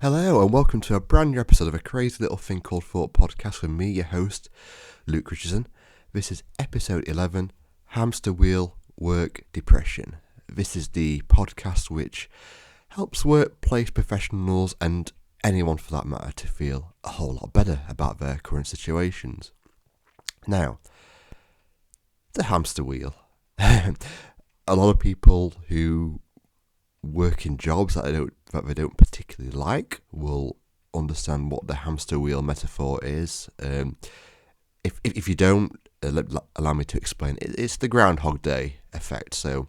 Hello and welcome to a brand new episode of A Crazy Little Thing Called Thought podcast with me, your host, Luke Richardson. This is episode 11, Hamster Wheel Work Depression. This is the podcast which helps workplace professionals and anyone for that matter to feel a whole lot better about their current situations. Now, the hamster wheel. A lot of people who work in jobs that they don't particularly like will understand what the hamster wheel metaphor is. If you don't, allow me to explain. It's the groundhog day effect. So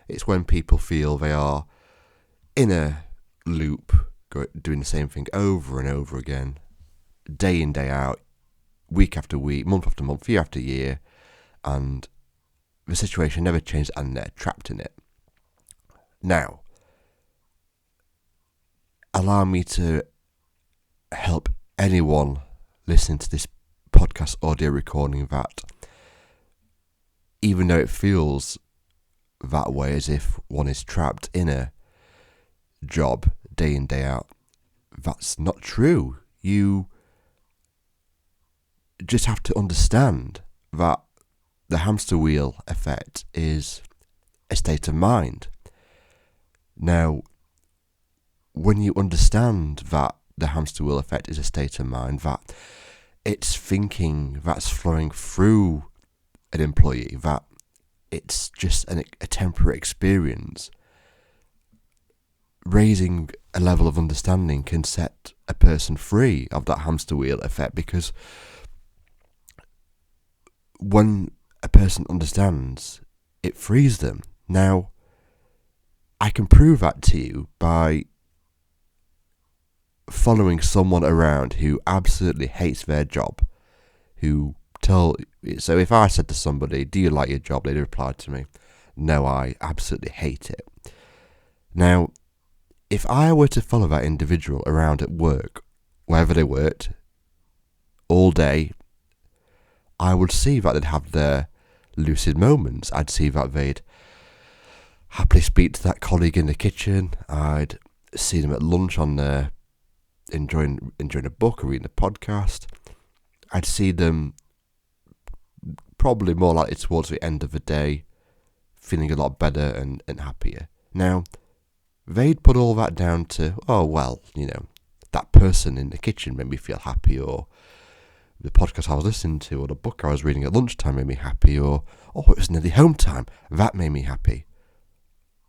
it's when people feel they are in a loop, doing the same thing over and over again, day in, day out, week after week, month after month, year after year, and the situation never changes and they're trapped in it. Now, allow me to help anyone listening to this podcast audio recording that even though it feels that way, as if one is trapped in a job day in, day out, that's not true. You just have to understand that the hamster wheel effect is a state of mind. Now, when you understand that the hamster wheel effect is a state of mind, that it's thinking that's flowing through an employee, that it's just a temporary experience, raising a level of understanding can set a person free of that hamster wheel effect, because when a person understands, it frees them. Now, I can prove that to you by following someone around who absolutely hates their job, so if I said to somebody, do you like your job? They'd reply to me, no, I absolutely hate it. Now, if I were to follow that individual around at work, wherever they worked, all day, I would see that they'd have their lucid moments. I'd see that they'd happily speak to that colleague in the kitchen. I'd see them at lunch on their enjoying a book or reading a podcast. I'd see them probably more likely towards the end of the day feeling a lot better and happier. Now, they'd put all that down to, that person in the kitchen made me feel happy, or the podcast I was listening to, or the book I was reading at lunchtime made me happy, or it was nearly home time, that made me happy.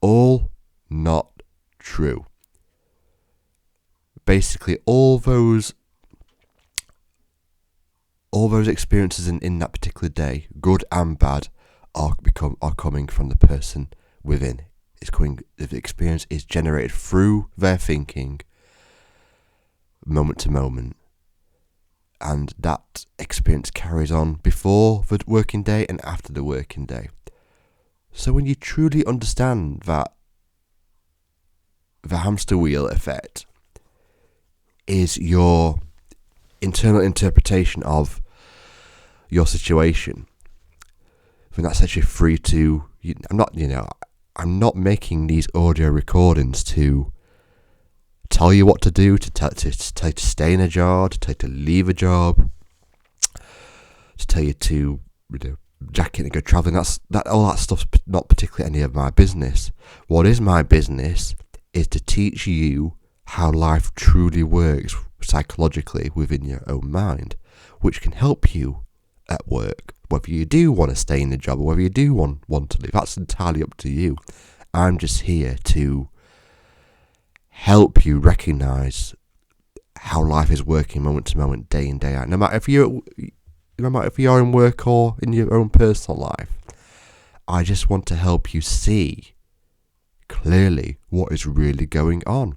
All not true. Basically, all those experiences in that particular day, good and bad, are coming from the person within. The experience is generated through their thinking, moment to moment, and that experience carries on before the working day and after the working day. So when you truly understand that the hamster wheel effect is your internal interpretation of your situation, then that sets you free to. I'm not making these audio recordings to tell you what to do, to tell you to stay in a job, to tell you to leave a job, to tell you to jack in and go travelling. All that stuff's not particularly any of my business. What is my business is to teach you how life truly works psychologically within your own mind, which can help you at work, whether you do want to stay in the job or whether you do want to leave. That's entirely up to you. I'm just here to help you recognise how life is working moment to moment, day in, day out. No matter if you're in work or in your own personal life, I just want to help you see clearly what is really going on.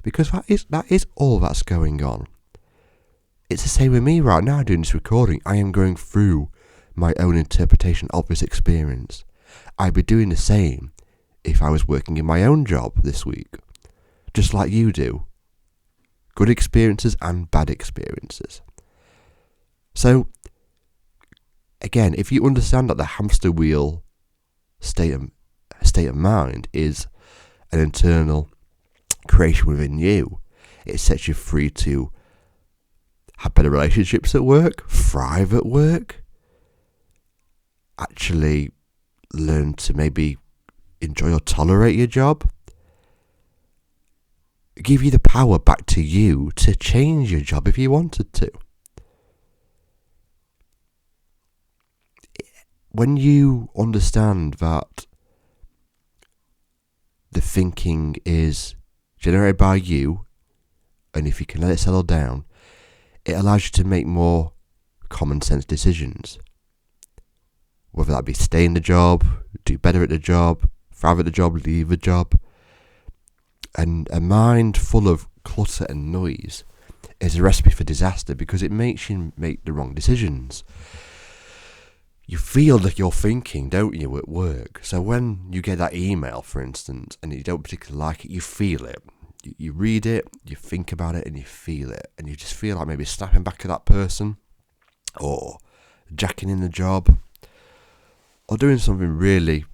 Because that is all that's going on. It's the same with me right now doing this recording. I am going through my own interpretation of this experience. I'd be doing the same if I was working in my own job this week. Just like you do. Good experiences and bad experiences. So, again, if you understand that the hamster wheel state of mind is an internal creation within you, It sets you free to have better relationships at work, thrive at work, actually learn to maybe enjoy or tolerate your job. Give you the power back to you to change your job if you wanted to. When you understand that the thinking is generated by you, and if you can let it settle down, it allows you to make more common sense decisions. Whether that be stay in the job, do better at the job, thrive at the job, leave the job. And a mind full of clutter and noise is a recipe for disaster because it makes you make the wrong decisions. You feel that you're thinking, don't you, at work? So when you get that email, for instance, and you don't particularly like it, you feel it. You read it, you think about it, and you feel it. And you just feel like maybe snapping back at that person, or jacking in the job, or doing something really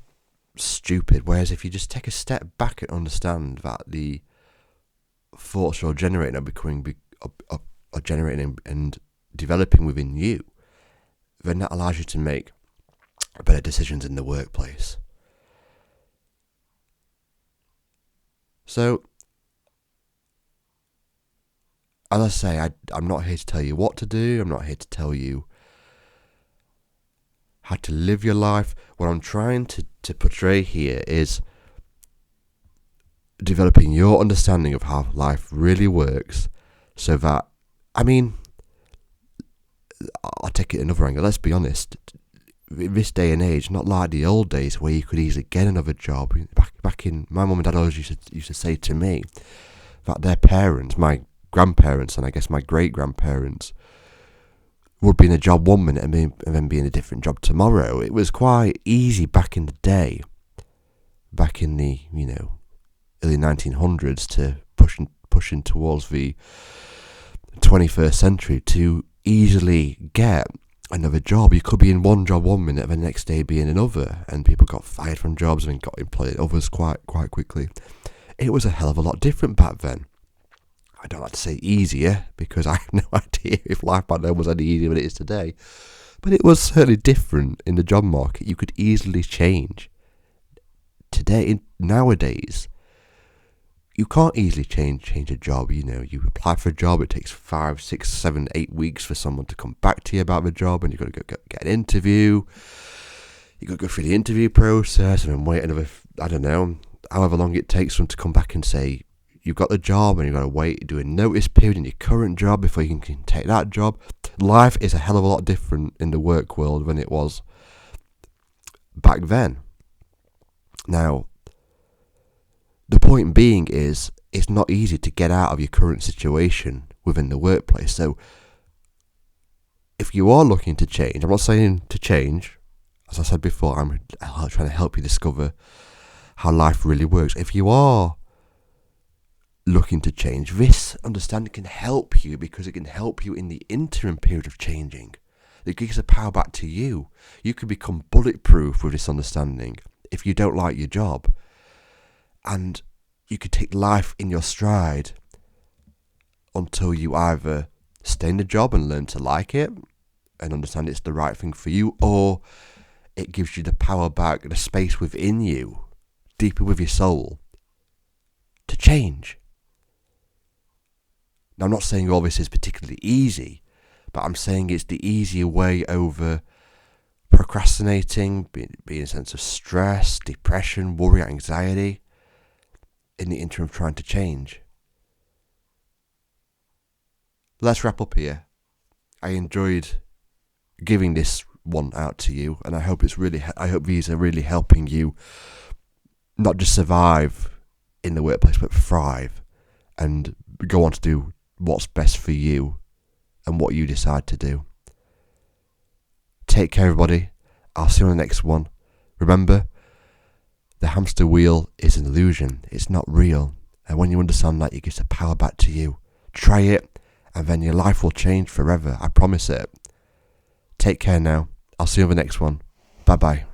stupid. Whereas if you just take a step back and understand that the thoughts you're generating are generating and developing within you, then that allows you to make better decisions in the workplace. So, as I say, I'm not here to tell you what to do. I'm not here to tell you how to live your life. What I'm trying to portray here is developing your understanding of how life really works, so that, I'll take it another angle. Let's be honest. In this day and age, not like the old days where you could easily get another job. Back in, my mum and dad always used to say to me that their parents, my grandparents and I guess my great-grandparents, would be in a job one minute and then be in a different job tomorrow. It was quite easy back in the day, back in the early 1900s, to pushing towards the 21st century, to easily get another job. You could be in one job one minute and the next day be in another, and people got fired from jobs and got employed in others quite quickly. It was a hell of a lot different back then. I don't like to say easier, because I have no idea if life back then was any easier than it is today. But it was certainly different in the job market. You could easily change. Nowadays, you can't easily change a job. You apply for a job, it takes 5, 6, 7, 8 weeks for someone to come back to you about the job, and you've got to go get an interview. You've got to go through the interview process and then wait another, however long it takes for them to come back and say, you've got the job, and you've got to wait, do a notice period in your current job before you can take that job. Life is a hell of a lot different in the work world than it was back then. Now, the point being is, it's not easy to get out of your current situation within the workplace. So, if you are looking to change, I'm not saying to change. As I said before, I'm trying to help you discover how life really works. If you are looking to change, this understanding can help you, because it can help you in the interim period of changing. It gives the power back to you. You can become bulletproof with this understanding if you don't like your job. And you could take life in your stride until you either stay in the job and learn to like it and understand it's the right thing for you, or it gives you the power back, the space within you, deeper with your soul, to change. Now, I'm not saying all this is particularly easy, but I'm saying it's the easier way over procrastinating, being a sense of stress, depression, worry, anxiety, in the interim trying to change. Let's wrap up here. I enjoyed giving this one out to you, and I hope these are really helping you not just survive in the workplace, but thrive and go on to do what's best for you and what you decide to do. Take care, everybody. I'll see you on the next one. Remember, the hamster wheel is an illusion. It's not real. And when you understand that, it gives the power back to you. Try it, and then your life will change forever. I promise it. Take care now. I'll see you on the next one. Bye-bye.